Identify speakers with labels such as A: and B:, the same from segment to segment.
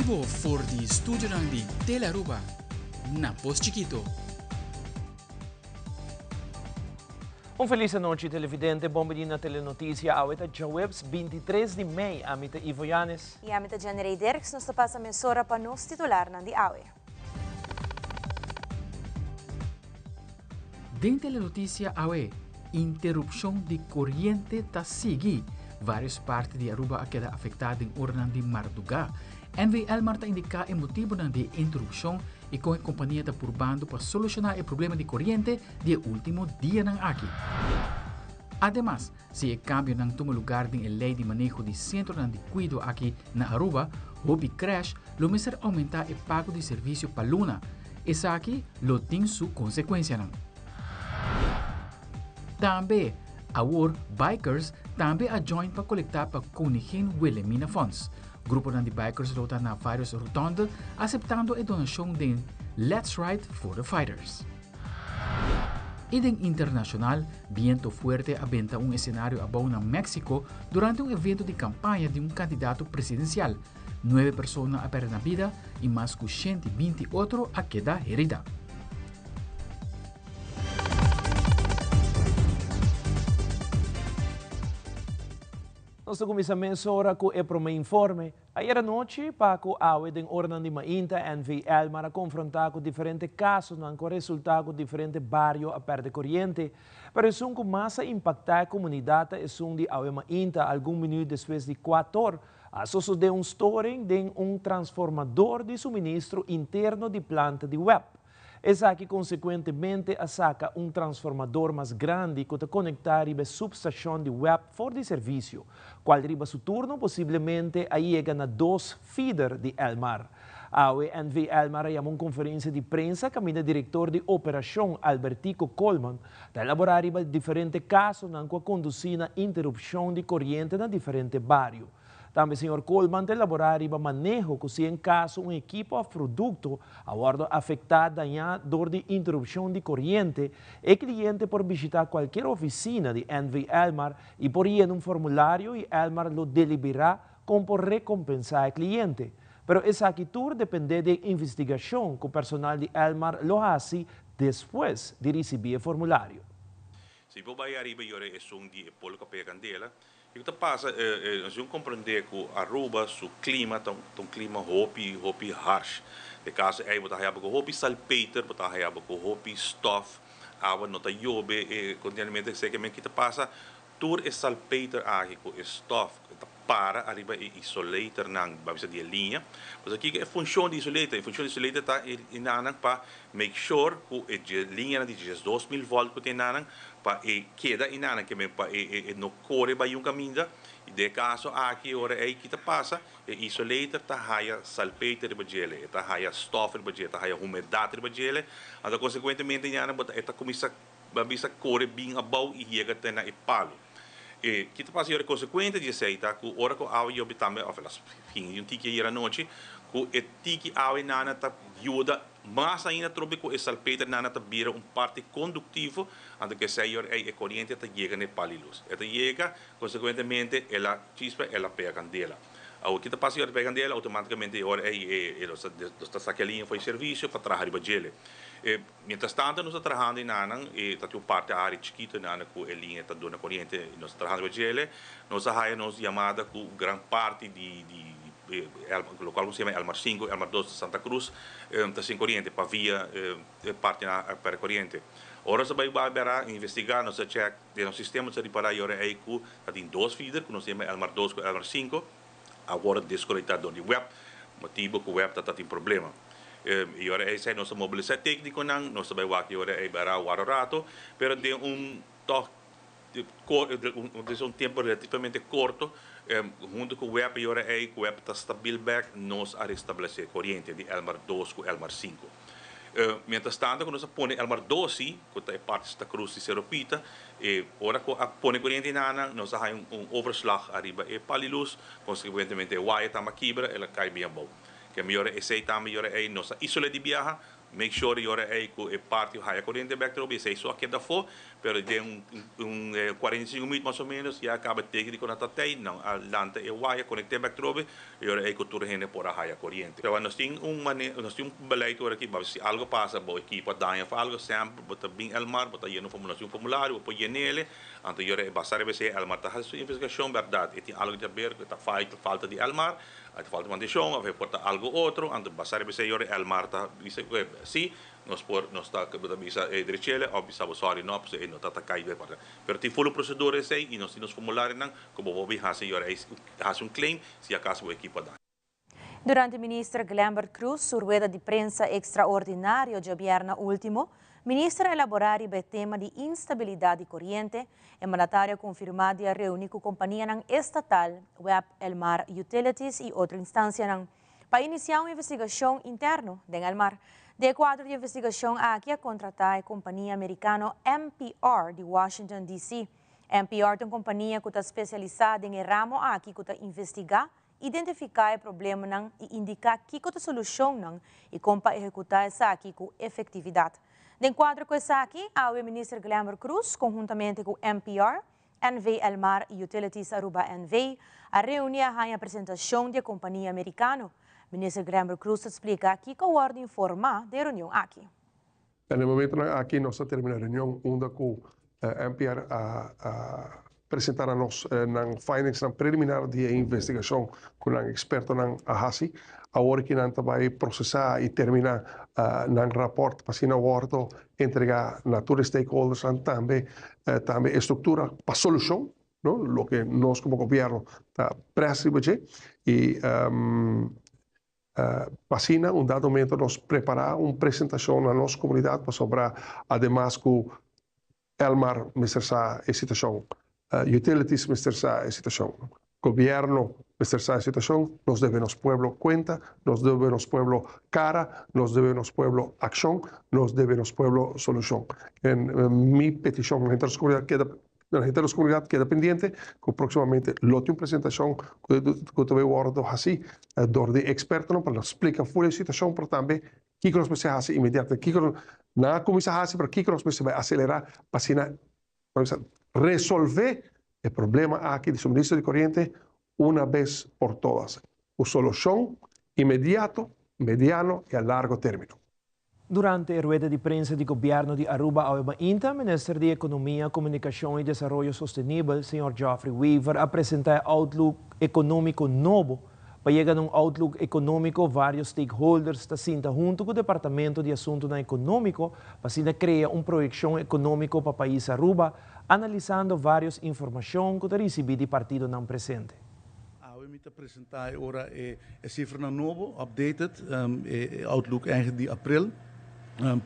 A: vivo voor die studio ng di Telaruba na Post Chiquito.
B: Feliz noite, televidente. Bom-vindo na Telenotícia. Aweta Jawebs, 23 de Mei. Amita Ivo Yanes.
C: E amita Janeiro Derks, nos passa a mensura para nos titular ng di Awe.
A: Din Telenotícia Awe, interrupção de corrente ta sigi. Várias partes de Aruba queda afetada em ornan de Marduga. NVL Marta indica o motivo de interrupção e com a companhia está purbando para solucionar o problema de corrente de último dia ng aqui. Además, se o cambio não toma lugar em lei de manejo de centro de cuidado aqui na Aruba, houve crash, lo mesmo aumentar o pago de serviço para Luna. Essa aqui lo tem sua consequência. Também, our bikers também a join para coletar para Koningin Wilhelmina Funds. Grupo de bikers luta na várias rotondas, aceitando a donação de Let's Ride for the Fighters. E den internacional, viento fuerte aventa cenário abão na México durante evento de campanha de candidato presidencial. 9 pessoas a perder a vida e mais que 120 outros a quedar herida.
B: Nós começamos agora com o primeiro informe. Ayer à noite, Paco Awe den Ornan de Mainta NVL para confrontar com diferentes casos, não com resultado de diferentes barrios a perder corrente. Pero isso com massa impactar a comunidade é de Awe Mainta algum minuto depois de 4 horas. A de storing de transformador de suministro interno de planta de web. Essa aqui, consequentemente, saca transformador mais grande que conectar a subestação de web for de serviço, qual riba su turno possivelmente chega na 2 feeder de Elmar. A NV Elmar chamou uma conferência de prensa que o diretor de operação Albertico Colman está elaborando diferentes casos na conduzir a interrupção de corrente na diferentes bairros. Também o Sr. Colman elaborar o manejo que se em caso equipo ou produto abordo afetado dañado de interrupção de corrente, o cliente por visitar qualquer oficina de NV Elmar e por ir um formulário e Elmar lo deliberará como por recompensar o cliente. Pero essa atitude depende de investigação que o personal de Elmar lo hace depois de receber o formulário.
D: Se vou vai arriba e ora é de polo que candela. O que passa nós vamos compreender que Aruba o clima um clima hopi harsh. De caso aí botar aí com hopi salpeter, botar aí com hopi stuff, água não tá chove continuamente sei que que passa tur é salpeter aí com stuff para arriba e isolator nang babisa de linha. Mas aqui a função de isolator, está em nanang para make sure que a linha de 2000 volt que tem nanang para queda em nanang que me para no corre vai um caminho e de caso aqui ora aí que passa isolator tá haia salpeter de gele, tá haia stuff de gele, tá haia umidade de gele, então consequentemente nanang bota eta começa babisa corre bem abau e chega até na palo. E que passa a consequência de ser tá que ora que ao eu também of las fim um tique ir à noite que tique ao nana tá ajuda mas ainda trobe com esse salpeter nana tá vira parte condutivo ando que sai a corrente tá chega ne palilus esta chega consequentemente ela chispa ela pega candela ao que passa a pega candela automaticamente ora está saquelinha foi serviço para trabalhar para gele. Mientras tanto, nós estamos trabalhando em Nanang, e está parte da área chiquita, Nanang, com a linha está dando corrente, nós estamos trabalhando com ele, nós temos chamada com grande parte o qual se chama Elmar 5, Elmar 2 de Santa Cruz, está sem corrente, para via parte para corrente. Ora, se vai investigar, nós check no sistema, nós reparar agora aí que tem 2 feeder, que nós chama Elmar 2 com Elmar 5, agora desconectado do web, motivo que o web está tendo problema. E ora é nosso mobilizar técnico não nós vai aqui ora é para o rato, pero de um tempo relativamente curto, junto com o web e ora é o web está stabil back nós a restabelecer corrente de Elmar 2 com Elmar 5. Mientras tanto, quando nós põe Elmar 12, que é parte da cruz de Seropita, e ora que põe corrente nana, nós temos overslag arriba e palilus, consequentemente o wire está quebra, ela cai bem bom. Que melhor é também melhor é nossa isola de viaja make sure yore é que parte raia corrente backdrop sei só que da for pero de 45 minutos mais ou menos e acaba ter de conectar até não a lanta e wire conectar backdrop yore é que tu rende por a raia corrente então nós tem nós tem beleid aqui mas se algo passa boa equipa danha algo sempre bota bem Elmar bota lleno formulário por llenele então yore basar bese Elmar tá sua investigação verdade e tem algo de ver que tá falta de Elmar falta mantenção a reporta algo outro então basar bese yore Elmar tá sim nós está bisa direzione o bisa sorry no pues no tata kai de para pero ti follow procedure sei e nós temos formulário não como bobi has um claim se acaso o equipa dá.
C: Durante o ministro Glambert Cruz, su rueda de prensa extraordinario de viernes último, ministro elaborar o tema de instabilidade corriente, o mandatário confirmado a reunir com a companhia estatal, Web Elmar Utilities e outra instância para iniciar uma investigação interna de Elmar. De quadro de investigação aqui a contratar a companhia americana NPR de Washington, D.C. NPR é uma companhia que está especializada em ramo aqui que está investigar, identificar o problema e indicar que a solução e como executar essa aqui com efetividade. De quadro com essa aqui, o ministro Glambert Cruz, conjuntamente com NPR, NV Elmar Utilities Aruba NV, a reunir a apresentação da companhia americana. Ministro Glambert Cruz explica aqui que a ordem informa da reunião aqui.
E: No momento aqui nós terminamos a reunião onde o NPR apresentar a nós findings preliminar de investigação com um experto na AHASI. Agora que nós vai processar e terminar um rapport para ser abordo, entregar a todos os stakeholders e também estrutura para solução, o que nós como governo está prestes e Vacina, dado momento, nós preparar uma apresentação na nossa comunidade para sobrar, además, que Elmar mostrar a situação, utilities mostrar a situação, governo mostrar a situação, nós devemos pueblo conta, nós devemos pueblo cara, nós devemos pueblo ação, nós devemos pueblo solução. Minha petição na intercomunidade queda pendiente, que proximamente lote uma apresentação que eu vou ordo assim, door de expertos para explicar a situação, para também que nós precisamos fazer imediatamente, na comissão para que nós precisamos acelerar para resolver o problema aqui de suministro de corriente uma vez por todas. A solução imediato, mediano e a largo término.
B: Durante a rueda de prensa do governo de Aruba ao Inta, o ministro de Economia, Comunicação e Desenvolvimento Sustentável, Sr. Geoffrey Weaver, apresentou outlook econômico novo. Para chegar a um outlook econômico, vários stakeholders estão sentados junto com o Departamento de Assuntos Econômicos para criar uma projeção econômica para o país Aruba, analisando várias informações que está recebida do partido não presente.
F: We apresentar agora a cifra novo, updated, outlook eigenlijk de april.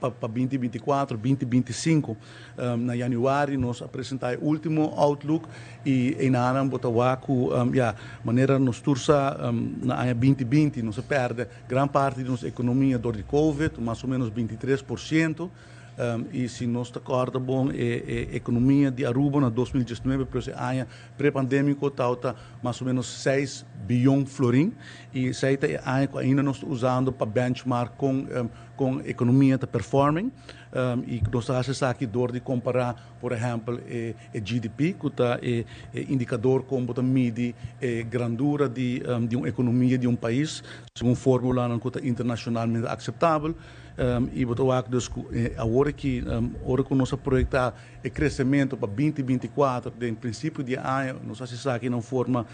F: Para 2024, 2025, na januário nós apresentamos o último outlook e em ano botawaku maneira nos tursa na ano 2020 nós perde grande parte da nossa economia door de Covid, mais ou menos 23%. E se nós está bom a economia de Aruba na 2019 para esse ano pré-pandêmico está mais ou menos 6 bilhões de florim e sei que ainda nós usando para benchmark com a economia da performing e nós fazemos aqui door de comparar por exemplo o GDP que está indicador como mede a grandura de uma economia de um país segundo fórmula que está internacionalmente aceitável. E botou dus agora que nós projetar o crescimento para 2024, em princípio de ano, nós fazemos aqui de uma forma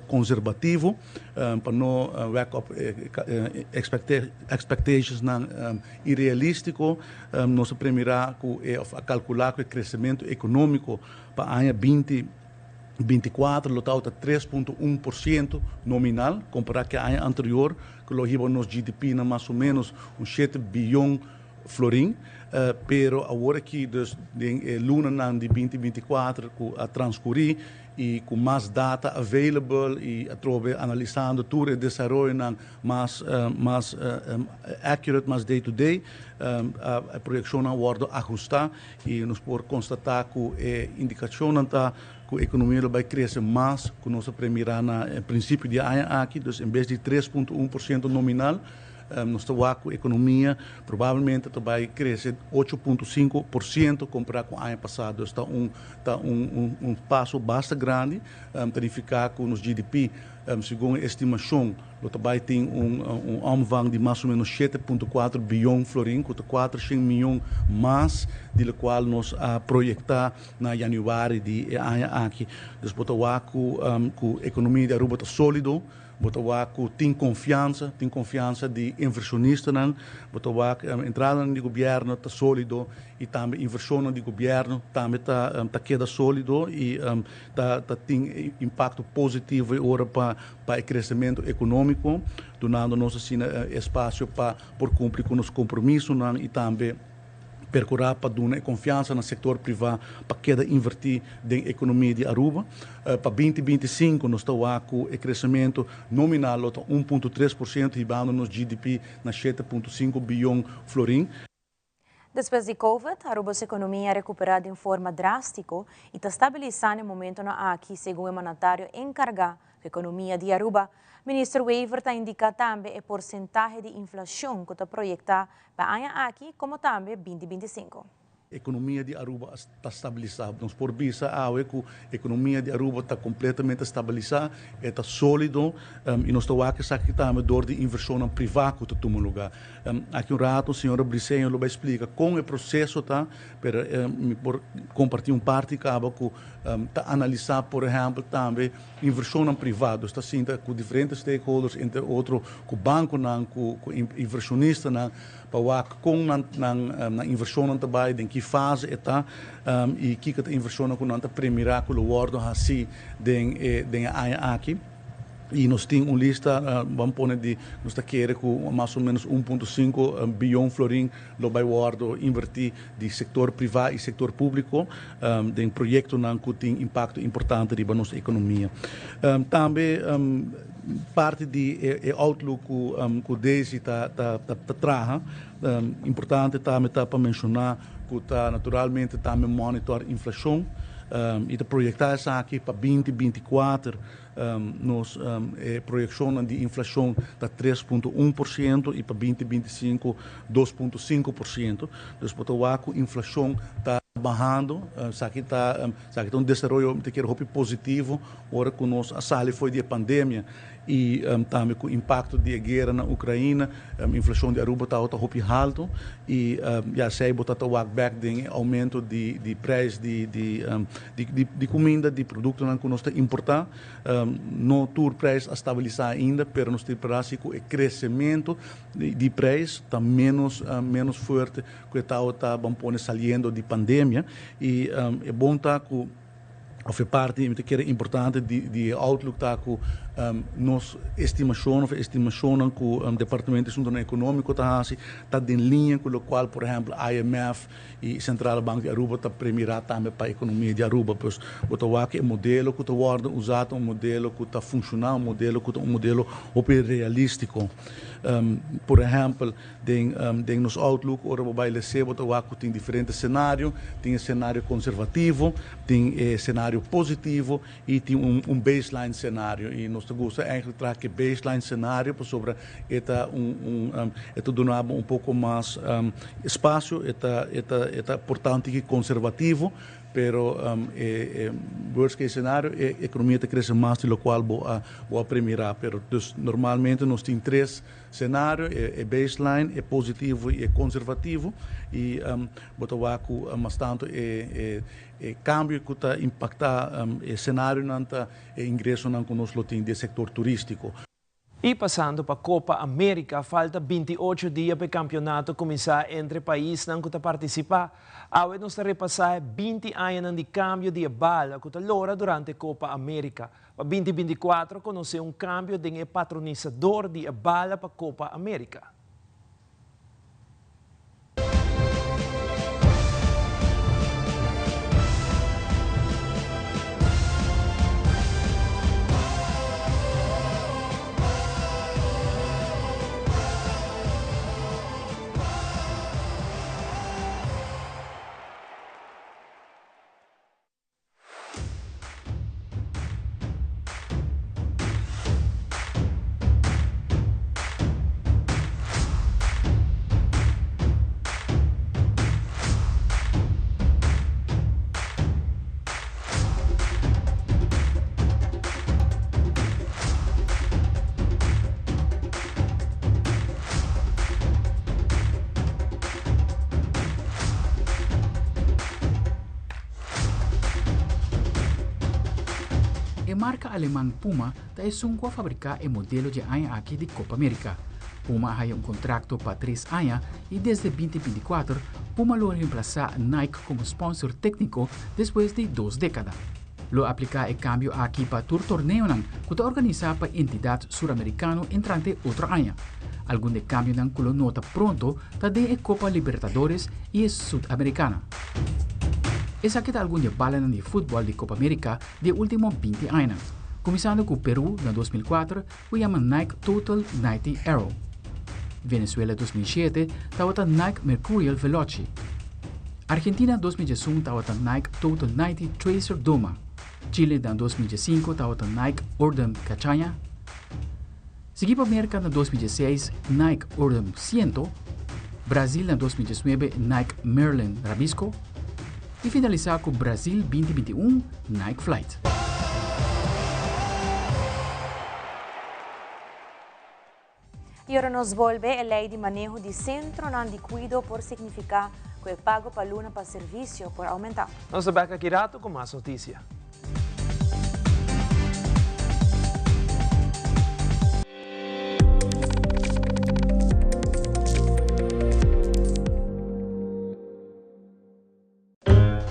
F: conservativa, para não expectations irrealístico, nós primeiro calcular o crescimento econômico para o ano 2024, total está 3,1% nominal, comparado com o ano anterior, que o nosso GDP na mais ou menos 7 bilhões de florim, pero agora que em luna de 2024 a transcorrer e com mais data available e analisando tudo o desenvolvimento mais accurate, mais day to day, a projeção na hora ajustar e nos por constatar que a indicação está que a economia vai crescer mais que nós primeira no princípio de ano aqui, então em vez de 3,1% nominal, nossa economia provavelmente vai crescer 8,5% comparado com o ano passado. Está um passo bastante grande, verificar com os GDP, segundo a estimação, também tem omvang de mais ou menos 7,4 bilhão florim, com 400 milhões mais, de qual nós projetar na janeiro de ano aqui. Depois, com a economia de Aruba está sólido, Botawaku tem confiança de inversionista, Botawaku entrada no governo está sólido e também inversão do governo também está queda sólido e tem impacto positivo agora para o crescimento econômico, dando nos assim espaço para por cumprir com os compromissos e também percorrer para dar confiança no setor privado para que invertir na economia de Aruba. Para 2025, nós estamos com o crescimento nominal de 1,3% e vamos no GDP na 7,5 bilhão florim.
C: Depois de Covid, Aruba's economia recuperada em forma drástica e está estabilizando no momento aqui, segundo o mandatário encarregado da economia de Aruba. Ministro Wever está indicando também a porcentagem de inflação que está projetada para o ano aqui, como também 2025.
F: A economia de Aruba está estabilizada. Nós por vista que a economia de Aruba está completamente estabilizada, está sólido e nós estamos aqui também dor de inversão privada que está no lugar. Aqui um rato, a senhora Briceño vai explicar como é o processo está, para compartilhar parte que está analisar, por exemplo, também inversão privada, está assim com diferentes stakeholders, entre outros com o banco, com o inversionista, para na inversão também, em que fase está e que a inversão que não está primeira com o ordem assim den aqui. E nós temos lista, vamos pôr de, nós queremos com mais ou menos 1,5 bilhão florim no bairro invertir de setor privado e setor público, de projeto que tem impacto importante na nossa economia. Também parte de outlook que o DESI traz, importante também para mencionar que está naturalmente também monitor inflação e de projetar isso aqui para 2024 nos projeção de inflação está 3,1% e para 2025 2,5%. Depois a inflação está barrando, aqui está um desenvolvimento positivo, agora com a sala foi de pandemia e também com o impacto da guerra na Ucrânia, a inflação de Aruba está alto e já sei que está back de aumento de preço de comida, de produtos que nós importar, não tem preço a estabilizar ainda, mas nós temos que o crescimento de preço está menos forte que está saindo de pandemia e é bom estar com foi parte que era importante de outlook tá com nos estimação que o departamento de assuntos econômicos está em linha com o qual, por exemplo, IMF e Central Bank de Aruba está premiando também para a economia de Aruba, pois o modelo que está usado, um modelo que está funcionando, um modelo realístico. Por exemplo, em nosso outlook, ora vai lecer, tem diferentes cenários, tem cenário conservativo, tem cenário positivo e tem um baseline cenário. E nós gostamos eigenlijk trazer que baseline cenário sobre esta donava um pouco mais espaço, esta portanto que conservativo, pero worst case cenário a economia está crescendo mais, do qual vou premiar. Pero normalmente nós temos três cenários: é baseline, é positivo e é conservativo. E bastante cambio que está impactar o cenário nanta ingresso não conosco tem de setor turístico.
B: E passando para a Copa América, falta 28 dias para o campeonato começar entre países que estão participar. Agora nós vamos repassar 20 anos de cambio de bala que está lora durante a Copa América. Para 2024, conhecer um cambio de patronizador de bala para a Copa América.
A: marca alemã Puma está a fabricar o modelo de aia aqui de Copa América. Puma tem contrato para 3 anos e desde 2024, Puma lo reemplazar Nike como sponsor técnico depois de 2 décadas. Lo aplica o cambio aqui para o torneio que está organizado para entidade sul-americana entrante outro ano. Algum de cambio que lo nota pronto está de a Copa Libertadores e a Sudamericana. Essa aqui está algum de bala de futebol de Copa América de último 20 anos. Começando com o Peru em 2004, que chama Nike Total 90 Aero. Venezuela 2007 estava Nike Mercurial Veloci. Argentina 2001 estava Nike Total 90 Tracer Doma. Chile em 2005 estava Nike Ordem Cachaña. Seguiu para a América em 2016 Nike Ordem 100. Brasil em 2019 Nike Merlin Rabisco. E finalizar com Brasil 2021 Nike Flight.
C: E agora nos volve a lei de manejo de centro de cuido por significar que o pago para luna para serviço por aumentar.
B: Nós estamos aqui rato com mais notícias.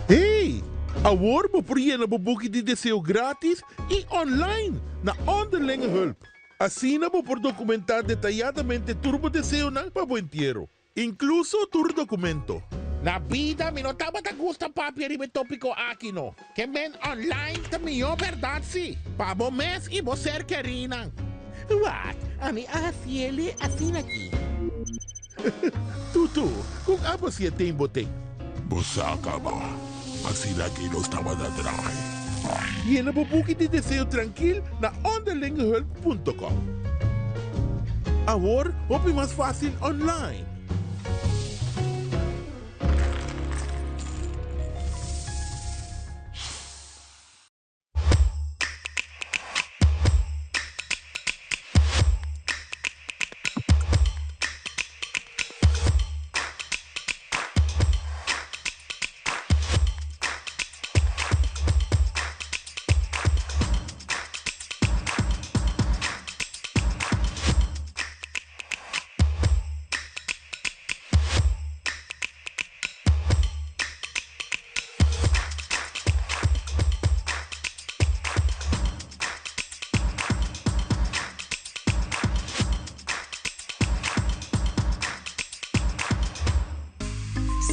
G: Hey! Agora mo priyena bobuki de deseo grátis e online na onderlinge hulp. Assim na por documentar detalladamente turbo deseo na pa buen tiero. Incluso tur documento.
H: Na vida, mi não tava da gusta papi ribe tópico aqui no. Que men online ta mio verdade si. Pa bo mes e bo ser querina. What? Ami asiele assim aqui.
G: Tutu, kung apa siya tem boteng.
I: Bosaka ba? Assim aqui não estava da drag.
G: E na bobuki de deseo tranquil na onderlingehulp.com. Agora, hope mais fácil online.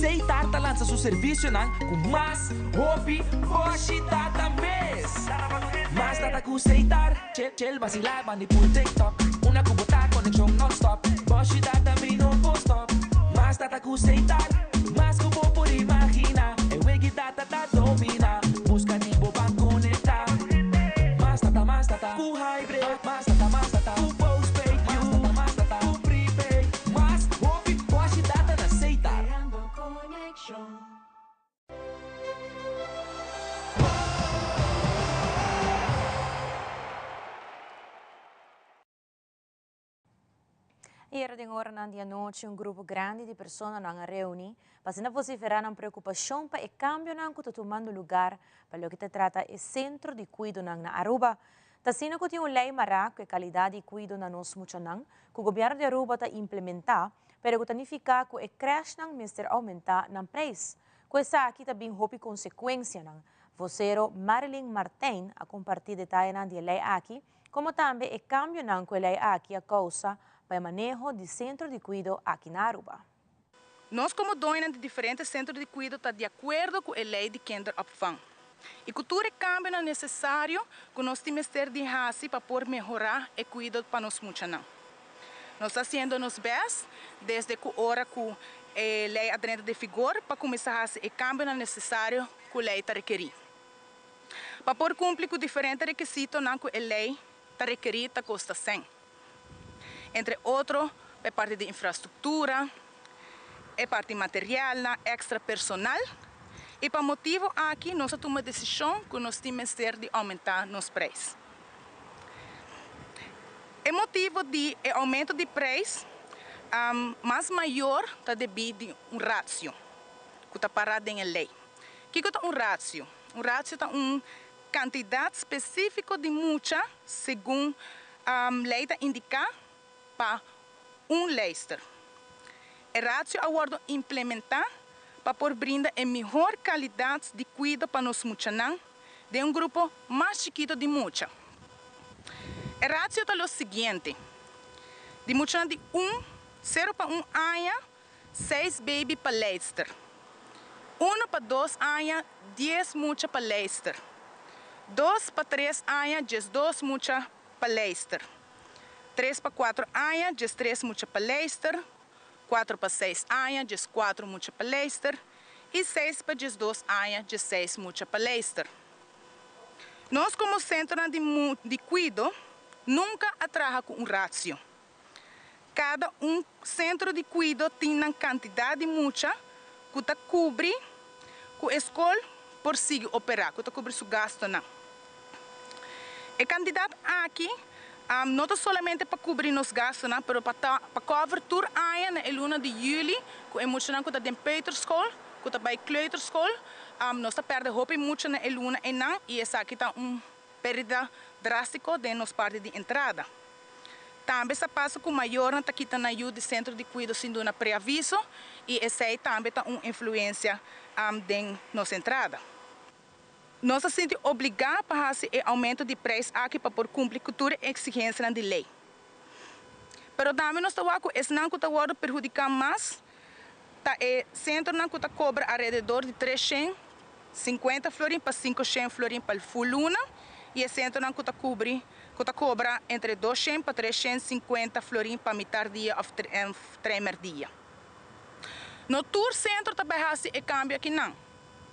J: Seitar lança seu serviço com mais hobby, hoje data mês. Mais data com Seitar, chel vacilar, mani por TikTok. Uma cubota, conexão non-stop. Hoje data me não vou stop. Mais data com Seitar, mais que vou por imaginar. É wegi data da domina, busca de boba conectar. Mais data, com hybrid. Mais data, com postpaid, mais data, com prepaid. Mais hobby, hoje data na Seitar.
C: Ieri ora na noite grupo grande de pessoas na reuni para vociferar na preocupação para o cambio que está tomando lugar para o que trata o centro de cuido na Aruba. Tasina que tem lei mara que a qualidade de cuido na nos muchanan que o governo de Aruba está implementar para que significa que o crash nang mister aumentar na preço. Questa aqui também houve consequência nang vocero Marilyn Martin a compartilhar detalhes da lei aqui, como também o cambio nang que a lei aqui a causa para o manejo de centro de cuido aqui na Aruba.
K: Nós, como donos de diferentes centros de cuido, estamos de acordo com a lei de kinderopvang. E cultura e cambio é necessário que nós temos que ter de raça para poder melhorar o cuidado para nós muchanan. Nós estamos fazendo nos best desde que a hora que a lei entra de vigor para começar a fazer o cambio necessário que a lei está requerir. Para poder cumprir com diferentes requisitos que a lei está requerir, custa 100. Entre outros, a parte de infraestrutura, a parte material, extra personal. E para motivo aqui, nós tomamos a decisão que nós temos de aumentar nos preços. O motivo de aumento de preço mais maior está devido a ratio que está parado em lei. O que é ratio? Um ratio é cantidad específica de mucha, según lei indica, para leister. El ratio aguardo implementar para por brindar a mejor calidad de cuidado para los muchanan de un grupo más chiquito de mucha. El ratio es lo siguiente. De muchanan de 0,1 año, 6 baby para leister. 1 para 2 años, 10 mucha para leister. 2 para 3 años, 2 mucha para leister. 3 para 4 años, 3 mucha para leister. 4 para 6 años, 4 mucha para leister. E 6 para 2 años, 6 mucha para leister. Nós, como centro de cuidado, nunca atraja com ratio. Cada centro de cuidado tem uma quantidade de mucha que cobre que a escola por seguir operar, que cobre seu gasto. Não. A quantidade aqui não é somente para cobrir os gastos, mas para cobertura na luna de julho, que é muito na da Peterschool, que é kleuterschool, nós perdemos roupa muito na luna e essa aqui está perda drástica de nos parte de entrada. Também se passa com maior na taquita na ajuda do centro de cuidado sem dar pré-aviso e essa aí também tem uma influência de nossa entrada. Nós se sentimos obrigados a fazer aumento de preço aqui para por cumprir cultura e exigência da lei. Mas também nós estamos com esse não que está perjudicando mais. O centro não cobra alrededor de 350 florins para 500 florins para full luna e o centro não cobra entre 200 para 350 florins para metade dia ou primeiro dia. No tour centro também faz o câmbio aqui não.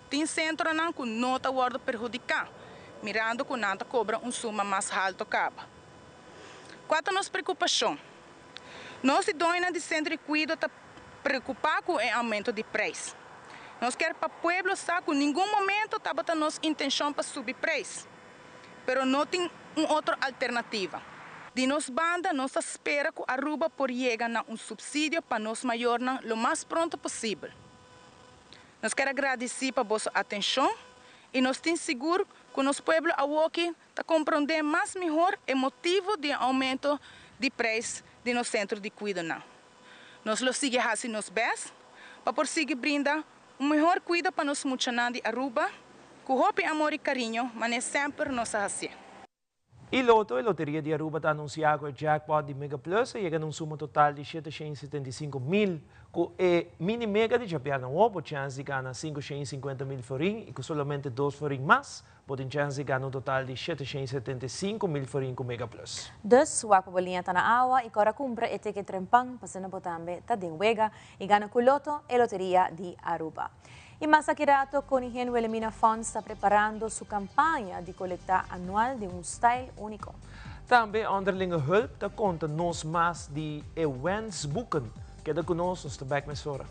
K: Tem centro não que não está perjudicado, mirando que não cobra suma mais alto caba. Quanto a nossa preocupação? Nós de centro de cuidado está preocupado com o aumento de preço. Nós queremos para o povo saber que em nenhum momento está a nossa intenção para subir preço. Mas não tem outra alternativa. De nossa banda, nós espera que a Aruba por chegar a subsídio para nós maior o mais pronto possível. Nós queremos agradecer por vossa atenção e nós temos seguro que o nosso povo aqui está compreendendo mais melhor o motivo do aumento de preço de nosso centro de cuidado. Nós lo seguimos fazendo nos best para conseguir brindar melhor cuidado para nós muchanan de Aruba, com roupa, amor e carinho, mas sempre nós fazemos.
B: E Loto, a Loteria de Aruba está anunciando que o jackpot de Mega Plus chega num suma total de 775 mil, com a mini mega de Japiana Obo, chance de ganhar 550 mil forin, e com somente 2 forin mais, podem chance de ganhar um total de 775 mil forin com Mega Plus.
C: Dus, wako bolinha tá na awa, e agora cumpre e teke trempang, passando por tambe, tá den wega, e gana com Loto, a Loteria de Aruba. E Masakirato com Ingenio Elimina Funds está preparando sua campanha de coleta anual de style único.
B: Também onderlinge hulp, dat conta nos mais de events boeken. Queda conosco, nos back met Sora.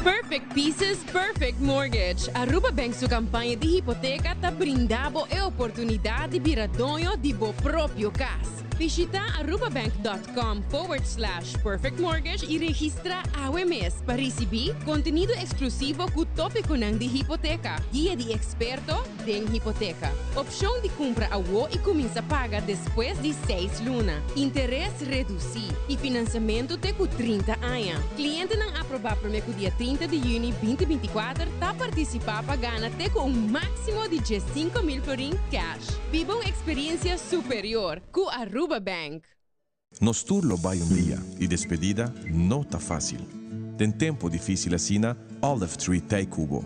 L: Perfect Pieces, Perfect Mortgage. Aruba Bank sua campanha de hipoteca está brindando a oportunidade de virar dono de seu próprio casa. Visita arubabank.com/perfectmortgage e registra AWMS para receber conteúdo exclusivo com o tópico de hipoteca, guia de experto de hipoteca, opção de compra a WO e começa a pagar depois de 6 lunas, interesse reduzido e financiamento até com 30 anos. Cliente não aprovar para o dia 30 de junho 2024 está participar para ganhar até com máximo de 5 mil florins cash. Viva uma experiência superior com Aruba Bank.
M: Nos turlo vai dia e despedida não tá fácil. Tem tempo difícil assim, Olive Tree Tay Cubo.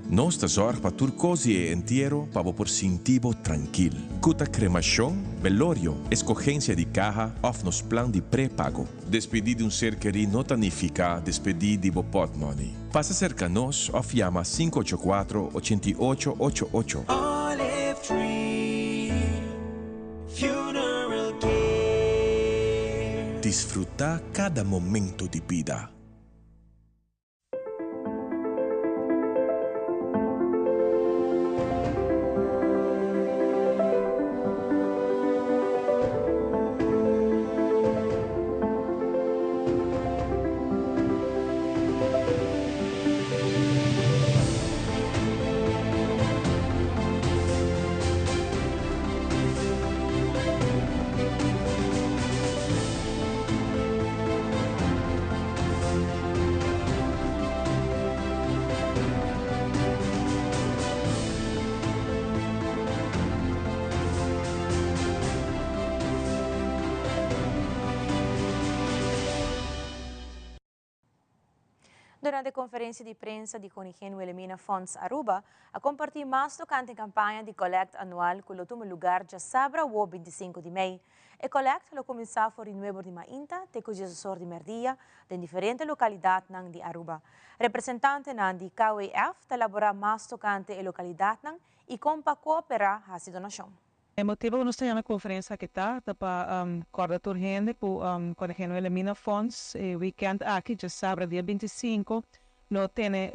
M: Nós tá zorg para tur cosi e entierro para por sintivo tranquilo. Cuta cremação, velório, escogência de caja, of nos plan de pré-pago. Despedir de ser querido não significa despedir de bo pot money. Passa cerca nos of llama 584-8888.
J: Olive Tree Funeral Care.
M: Disfrutar cada momento de vida.
C: durante a conferência de prensa de Conigen Wilhelmina Funds Aruba, a compartir mais tocante campanha de collecta anual que lo lugar já sabra o 25 de maio. A collecta lo começou por Nuevo de Mainta, te cujo assessor de merdia, de diferentes localidades de Aruba. Representante de KWF te elaborar mais tocante a localidade e compa cooperar a donação.
N: O motivo nós temos a conferência que está para coordenar gente com Conigen Wilhelmina Funds weekend aqui já sábado dia 25 lo tem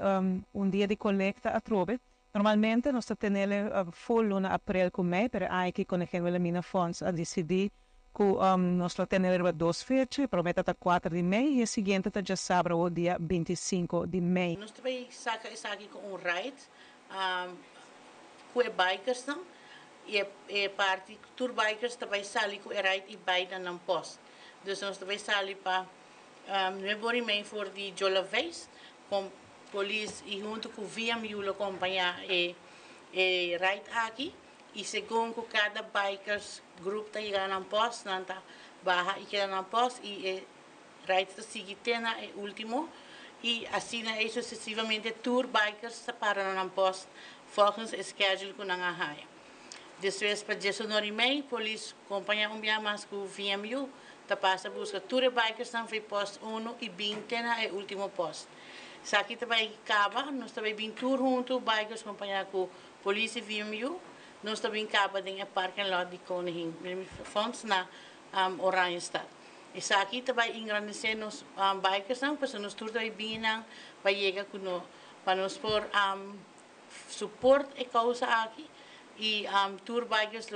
N: dia de coleta a trove. Normalmente nós temos full no abril com mês, mas aqui Conigen Wilhelmina Funds a decidir que nós temos 2 fechas, promete até 4 de mês e a seguinte está já sábado o dia 25 de mês.
O: Nós também saca aqui com um ride com bikers não? E parte tour bikers também saem com o ride e bike na post. Então nós também saem para Nuevo de Maio for de Jola Vez com polícia e junto com o VMU acompanhar e ride aqui. E segundo cada bikers grupo está chegando na post, não está barra e chega na post e ride está seguindo é último e assim sucessivamente tour bikers para na post volgens o schedule que não há. Depois para 19 de maio, polícia acompanha mais com o VMU, está passa busca tour bikers não foi post 1 e 20 é o último post. Se aqui também acaba, nós também vim tour junto bikers acompanhar com polícia e VMU. Nós também acabamos em parking lot de Conigen Funds na Oranjestad. E aqui também engrandecer nos bikers, porque nós também vinham para chegar para nos por suporte e causa aqui. E tour bikers,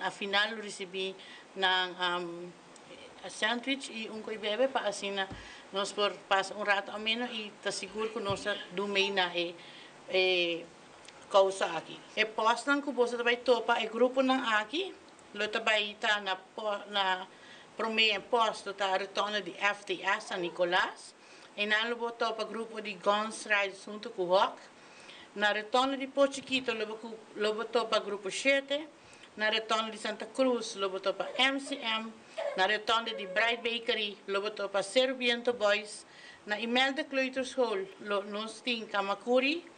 O: afinal, recebi na sandwich e coi bebe para assim nós por passar rato a menos e está seguro que nós dormimos na causa aqui. E postam que você também topa o grupo aqui, lo também está na primeiro posto tá retorno de FTS San Nicolás, e na lo topa grupo de Guns Ride junto com o Rock, na retorno de Pochiquito lo topa grupo 7, na retorno de Santa Cruz lo topa MCM, na retorno de Bright Bakery lo topa Serviento Boys, na Imelda Kleuterschool lo nos tem Kamakuri.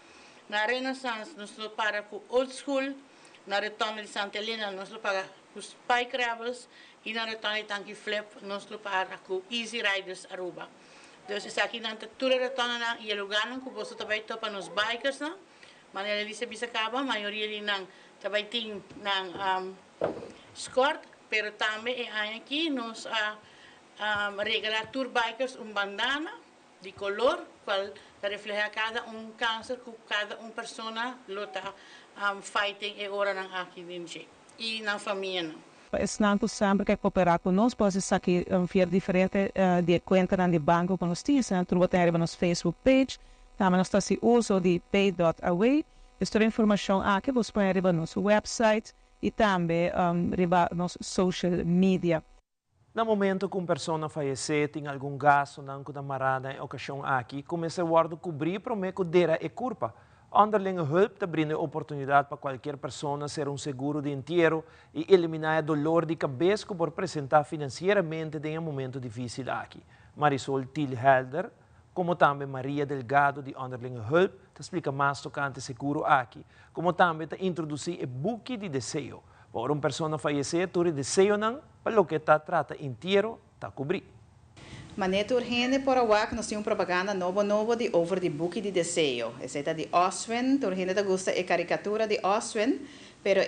O: Na Renaissance, nós lo para com Old School, na retorno de Santa Helena, nós lo para com Spike Rebels, e na retorno de Tanky Flip, nós lo para com Easy Riders Aruba. Então, isso aqui na tudo retorno e o lugar que você também topa nos bikers, mas ele se bisacaba, a maioria de nang também tem escort, pero também aqui nós regalar tour bikers bandana de color, qual refleja cada câncer que cada persona lo está fighting e ora nang aqui dinje e na família.
N: Esnanto sempre que cooperar conosco, pode ser aqui via diferente de conta de banco com nós temos, tu tem no nosso Facebook page, também nós temos uso de pay.away, esta informação aqui você pode ir no nosso website e também no social media.
B: No momento que uma pessoa falece, tem algum gasto na marada em ocasião aqui, começa a cobrir para o que dera e culpa. Onderlinge hulp te brinda oportunidade para qualquer pessoa ser seguro de inteiro e eliminar o dolor de cabeça que por apresentar financeiramente em momento difícil aqui. Marisol Tilhelder, como também Maria Delgado de Onderlinge Hulp, te explica mais tocante seguro aqui, como também te introduzir o buque de desejo. Para uma pessoa falecer, tu desejo não, para o que está trata inteiro, está cobrir.
P: Maneto urgente por agora que nós temos propaganda novo de over de buque de desejo. Essa é de Oswen, urgente te gusta a caricatura de Oswen, pero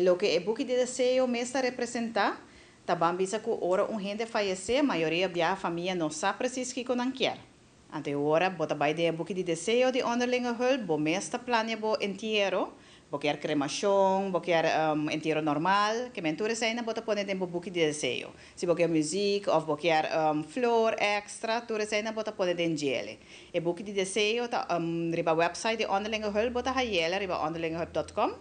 P: lo que o buque de desejo me está representa, também bisa que ora gente falecer, a maioria da família não sabe preciso que não quer. Ante ora, bota vai de buque de desejo de onderlinge hulp, bo mesta plania bo inteiro, bo quer cremação, bo quer inteiro normal, que mentura saína bota pone tempo buque de desejo. Se bo quer música, ou bo quer flor extra, tura saína bota pone den gele. E buque de desejo tá riba website de onderlinge hulp bota hayela riba onderlingehulp.com.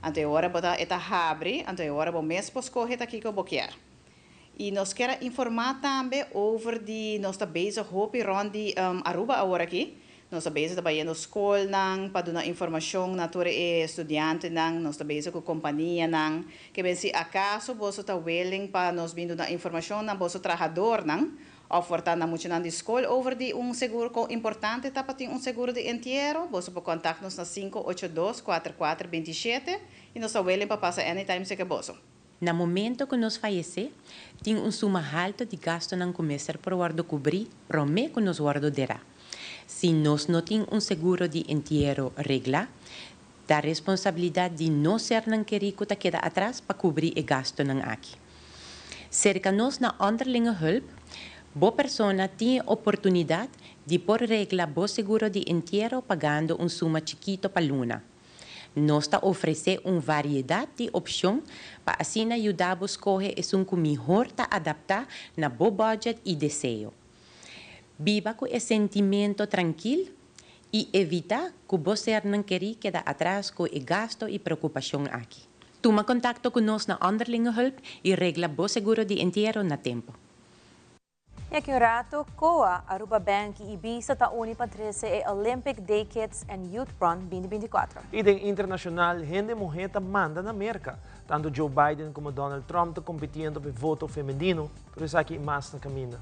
P: Ante ora bota eta abre, ante ora bo mes poscorre tá aqui que bo quer. E nós queremos informar também over de nós está bezig hopi rond de Aruba agora aqui. Nós está bezig também na escola nang para dar informação na tua estudante nang, nós está bezig com companhia nang. Que bem se acaso você está willing para nós vindo dar informação na vosso trabalhador nang, Of wordt dan moet je naar de school over die un seguro importante tapating un seguro de entierro. Você pode contactar-nos na 582-4427 e nós willen para passar anytime se que boso.
Q: No momento que nos fallece, tem suma alta de gasto ng começar por guardo cobrir, promê que nos guardo derá. Se nós não tem seguro de entierro regla, da responsabilidade de não ser não querer que queda atrás para cobrir o gasto ng aqui. Cerca nós na onderlinge hulp, boa persona tem oportunidade de por regla bo seguro de entierro pagando suma chiquito para luna. Nós está oferecer variedade de opções para assim ajudar a escolher que melhor está adaptar na bo budget e desejo. Viva com esse sentimento tranquilo e evitar que você não querer quedar atrás com o gasto e preocupação aqui. Toma contato conosco na onderlinge hulp e regla bo seguro de entierro na tempo.
C: E aqui um rato, COA, Aruba Bank e Ibiza está uni para 13 Olympic Day Kids and Youth Run 2024.
B: E den internacional, gente mojeta manda na América. Tanto Joe Biden como Donald Trump estão competindo por voto feminino, por isso aqui mais na caminho.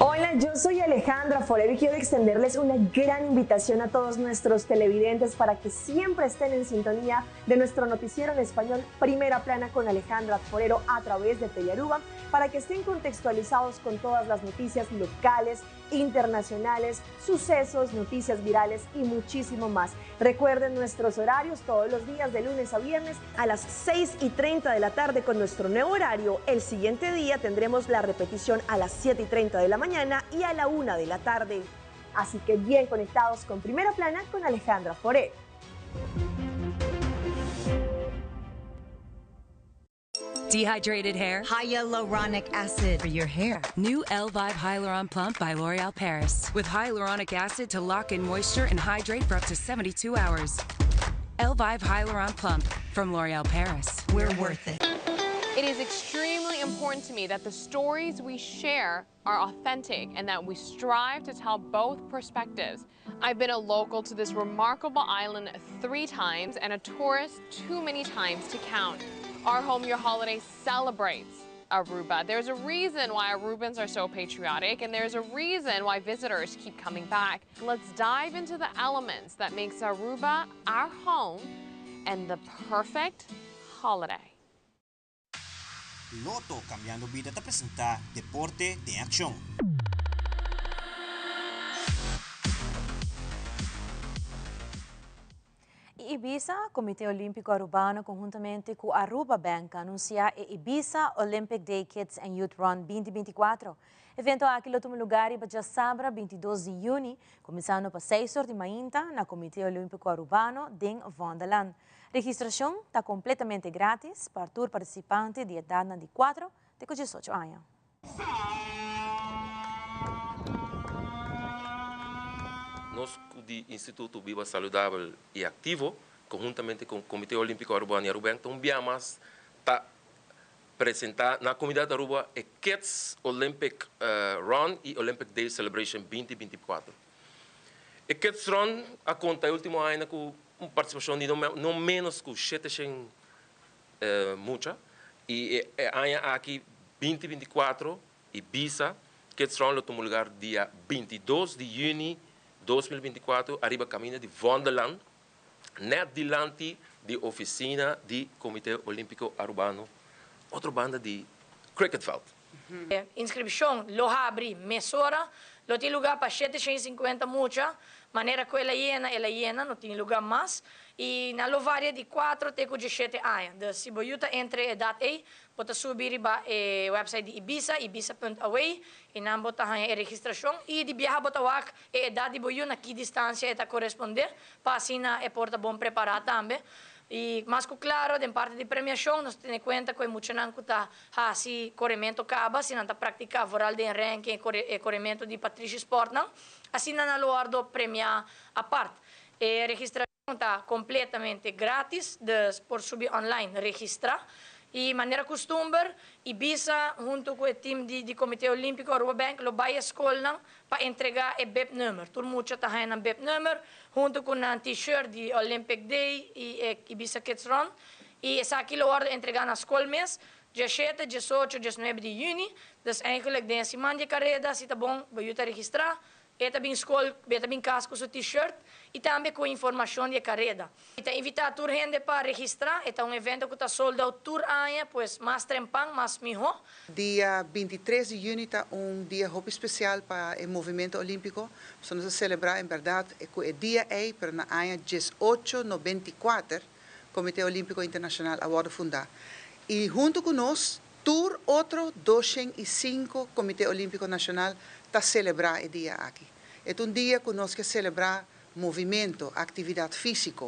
R: Hola, yo soy Alejandra Forero y quiero extenderles una gran invitación a todos nuestros televidentes para que siempre estén en sintonía de nuestro noticiero en español Primera Plana con Alejandra Forero a través de Telearuba, para que estén contextualizados con todas las noticias locales, internacionales, sucesos, noticias virales y muchísimo más. Recuerden nuestros horarios todos los días de lunes a viernes a las 6:30 de la tarde con nuestro nuevo horario. El siguiente día tendremos la repetición a las 7:30 de la mañana y a la 1 de la tarde. Así que bien conectados con Primera Plana con Alejandra Forero.
S: Dehydrated hair? Hyaluronic acid for your hair. New Elvive Hyaluron Plump by L'Oreal Paris. With hyaluronic acid to lock in moisture and hydrate for up to 72 hours. Elvive Hyaluron Plump from L'Oreal Paris. We're worth it.
T: It is extremely important to me that the stories we share are authentic and that we strive to tell both perspectives. I've been a local to this remarkable island 3 times and a tourist too many times to count. Our Home Your Holiday celebrates Aruba. There's a reason why Arubans are so patriotic, and there's a reason why visitors keep coming back. Let's dive into the elements that makes Aruba our home and the perfect holiday.
U: Loto Cambiando Vida te presenta Deporte de Acción.
C: Ibiza, Comité Olímpico Arubano, conjuntamente com Aruba Bank, anuncia o Ibiza Olympic Day Kids and Youth Run 2024. Evento aqui no último lugar e para sábado, 22 de junho, começando para 6 horas de manhã, na Comité Olímpico Arubano, em Vonderland. Registração está completamente grátis para todo participante de idade de 4 a 18 anos.
V: Nós, do Instituto Viva Saudável e Ativo, conjuntamente com o Comitê Olímpico Arubano e Aruba, estamos para apresentar na comunidade de Aruba o Kids Olympic Run e Olympic Day Celebration 2024. O Kids Run conta no último ano com uma participação de não menos que 700 muita, e aqui 2024 Ibiza Kids Run no lugar dia 22 de junho 2024, arriba caminho de Vonderland, net delante da oficina do Comitê Olímpico Arubano, outra banda de Cricketveld.
W: Inscrição lo abre mesora
D: Lo tiene lugar para 750 mucha, manera que ela llena, no tiene lugar más. E na lo varia de 4 até 7 anos. De se boiuta entre edad aí, bota subir para o website de Ibiza, ibiza.away, e não bota a registração. E de viajar bota wak a edad de boiu na que distância está corresponder, para assim é porta bom preparar também. E mais que claro, de parte de premiação, nós temos conta que muita não está assim corrimento acaba, se não está praticar voral de ranking e corrimento de Patrícia Sport não, assim não lo premiar a parte. E registração está completamente grátis, por subir online, registrar. E maneira costume, Ibiza, junto com o time do Comitê Olímpico Aruba Bank, lo vai à escola para entregar o BEP número. Todo mundo está ganhando o BEP número, junto com um t-shirt de Olympic Day e Ibiza Kids Run. E essa aqui lo ordem entregar na escola mês, 17, 18, 19 de junho. Então, eigenlijk, de semana de carreira, se está bom, vai registrar. Eta bem escola, eta bem casco seu t-shirt e também com informação de carreira. Está invitado a gente para registrar, é um evento que está sold out tour aia, pois mais trempang, mais melhor.
E: Dia 23 de junho está dia muito especial para o movimento olímpico. Vamos celebrar, em verdade, o dia aí, para na aia 1894, Comitê Olímpico Internacional agora fundar. E junto com nós, tour outro 205 Comitê Olímpico Nacional para celebrar o dia aqui. É dia que nós queremos celebrar movimento, atividade física,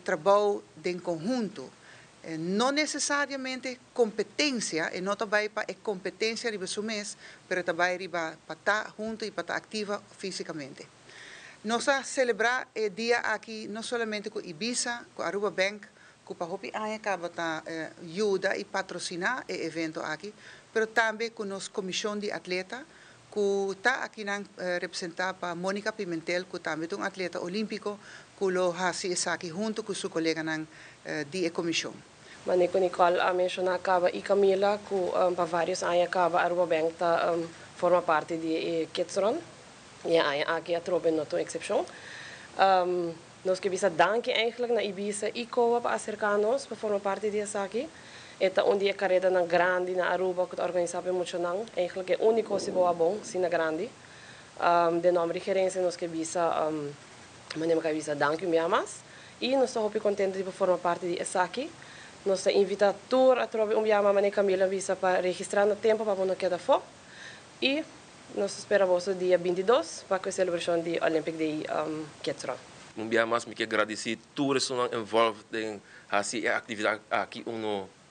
E: trabalho em conjunto. Não necessariamente competência, e não também para competência de seu mês, mas também para estar junto e para estar ativa fisicamente. Nós vamos celebrar o dia aqui não somente com Ibiza, com Aruba Bank, com a Hopi Aya, que vai ajudar e patrocinar o evento aqui, mas também com a nossa comissão de atleta, que está aqui representada para Mônica Pimentel, que também é um atleta olímpico, que lo hace aqui junto com seu colega de comissão.
W: Manico Nicole mencionou e Camila, que para vários anos a Aruba Bank forma parte de Kidsron, e aqui a tropa não tem exceção. Nós queremos danke eigenlijk na Ibiza e Coa para acercar-nos para formar parte disso aqui. Esta dia carreira na grande na Aruba que organizava muito não, eigenlijk é único se boa bom, se na grande. De nome de gerência nós queremos danke mais e nós estamos muito contentes de formar parte disso aqui. Nós invitamos a tropa mané Camila visa para registrar no tempo para não quedar fora e nós esperamos o dia 22 para a celebração de Olympic Day Kidsron.
V: Mais me quero agradecer todos que estão envolvidos em essa atividade aqui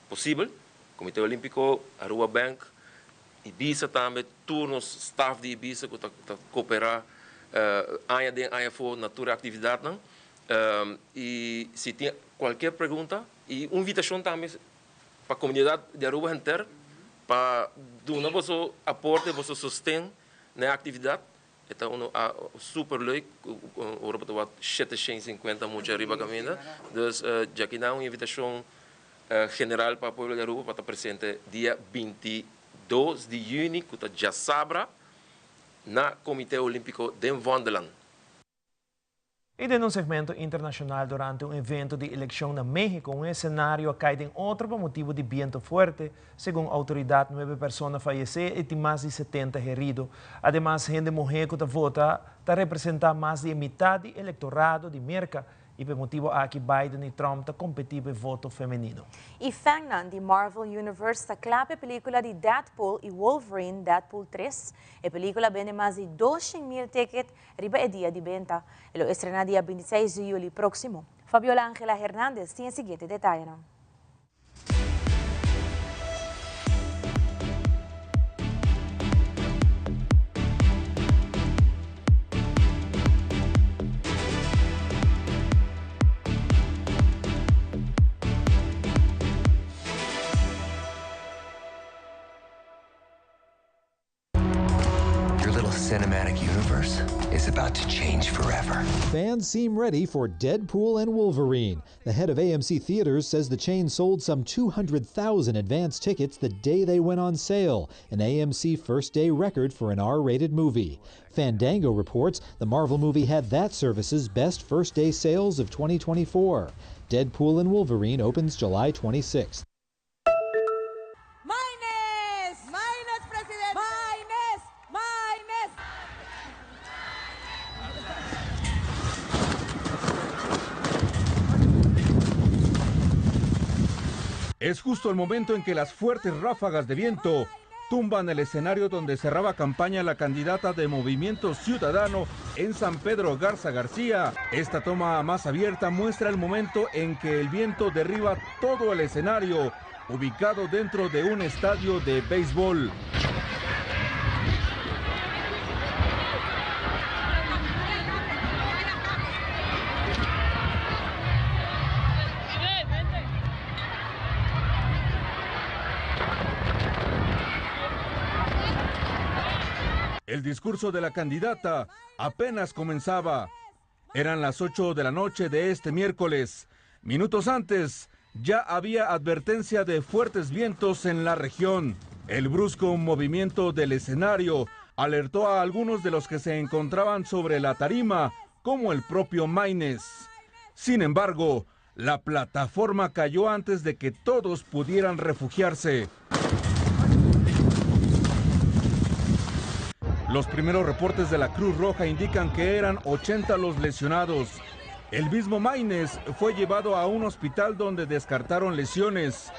V: possível. Comitê Olímpico, Aruba Bank, Ibiza também, todos os staff de Ibiza que estão cooperar aia for na tua atividade. E se tem qualquer pergunta, e uma invitação também para a comunidade de Aruba inteira, para dar vosso aporte, vosso sustento na atividade. Então, super leuk. Europa tem 750 muito arriba caminho. Então, já aqui dá uma invitação general para o povo de Aruba para estar presente dia 22 de junho, que está já sabra, na Comitê Olímpico de Wonderland.
B: E em um segmento internacional durante um evento de eleição na México, um cenário caído em outro por motivo de viento forte. Segundo a autoridade, 9 pessoas faleceram e mais de 70 heridos. Además, gente mulher que vota está representando mais de metade do eleitorado de América. E por motivo aqui Biden e Trump estão competindo pelo voto feminino.
C: E Fangnan, de Marvel Universe, está clave a película de Deadpool e Wolverine, Deadpool 3. A película vende mais de 200,000 tickets riba a dia de venta. Elo estrena dia 26 de julho próximo. Fabiola Ángela Hernández tem o seguinte detalhe.
X: Cinematic universe is about to change forever.
Y: Fans seem ready for Deadpool and Wolverine. The head of AMC Theaters says the chain sold some 200,000 advance tickets the day they went on sale, an AMC first-day record for an R-rated movie. Fandango reports the Marvel movie had that service's best first-day sales of 2024. Deadpool and Wolverine opens July 26th.
A: Es justo el momento en que las fuertes ráfagas de viento tumban el escenario donde cerraba campaña la candidata de Movimiento Ciudadano en San Pedro Garza García. Esta toma más abierta muestra el momento en que el viento derriba todo el escenario, ubicado dentro de un estadio de béisbol. El discurso de la candidata apenas comenzaba. Eran las 8 de la noche de este miércoles. Minutos antes, ya había advertencia de fuertes vientos en la región. El brusco movimiento del escenario alertó a algunos de los que se encontraban sobre la tarima, como el propio Maynes. Sin embargo, la plataforma cayó antes de que todos pudieran refugiarse. Los primeros reportes de la Cruz Roja indican que eran 80 los lesionados. El mismo Maynes fue llevado a un hospital donde descartaron lesiones.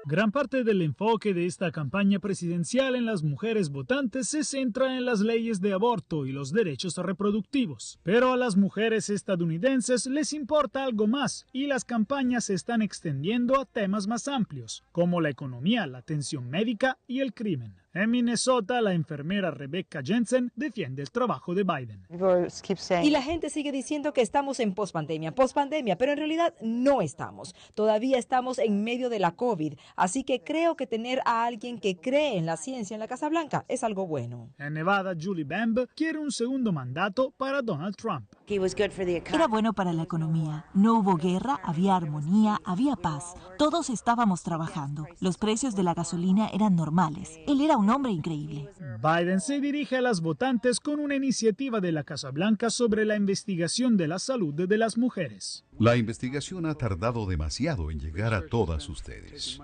F: Gran parte del enfoque de esta campaña presidencial en las mujeres votantes se centra en las leyes de aborto y los derechos reproductivos. Pero a las mujeres estadounidenses les importa algo más y las campañas se están extendiendo a temas más amplios, como la economía, la atención médica y el crimen. En Minnesota, la enfermera Rebecca Jensen defiende el trabajo de Biden.
G: Y la gente sigue diciendo que estamos en pospandemia, pero en realidad no estamos. Todavía estamos en medio de la COVID, así que creo que tener a alguien que cree en la ciencia en la Casa Blanca es algo bueno.
F: En Nevada, Julie Bamb quiere un segundo mandato para Donald Trump.
H: Era bueno para la economía. No hubo guerra, había armonía, había paz. Todos estábamos trabajando. Los precios de la gasolina eran normales. Él era un hombre increíble.
F: Biden se dirige a las votantes con una iniciativa de la Casa Blanca sobre la investigación de la salud de las mujeres.
I: La investigación ha tardado demasiado en llegar a todas ustedes.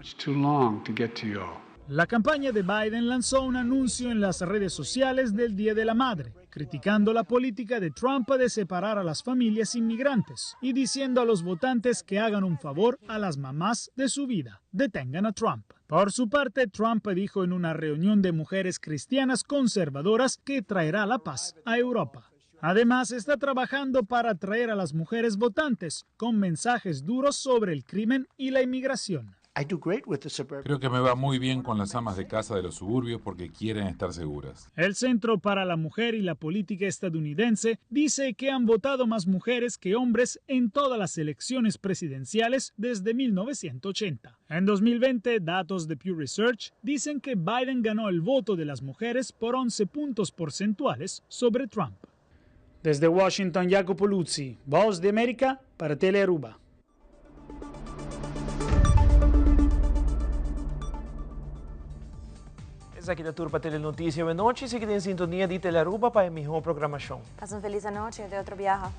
F: La campaña de Biden lanzó un anuncio en las redes sociales del Día de la Madre, criticando la política de Trump de separar a las familias inmigrantes y diciendo a los votantes que hagan un favor a las mamás de su vida, detengan a Trump. Por su parte, Trump dijo en una reunión de mujeres cristianas conservadoras que traerá la paz a Europa. Además, está trabajando para atraer a las mujeres votantes con mensajes duros sobre el crimen y la inmigración.
Z: Creo que me va muy bien con las amas de casa de los suburbios porque quieren estar seguras.
F: El Centro para la Mujer y la Política Estadounidense dice que han votado más mujeres que hombres en todas las elecciones presidenciales desde 1980. En 2020, datos de Pew Research dicen que Biden ganó el voto de las mujeres por 11 puntos porcentuales sobre Trump. Desde Washington, Jacopo Luzzi, Voz de América para Telearuba.
B: Aqui da Turpa Telenotícia, boa noite. Seguida em sintonia de Telearuba para a minha programação.
C: Faça uma feliz noite e até outro viaje.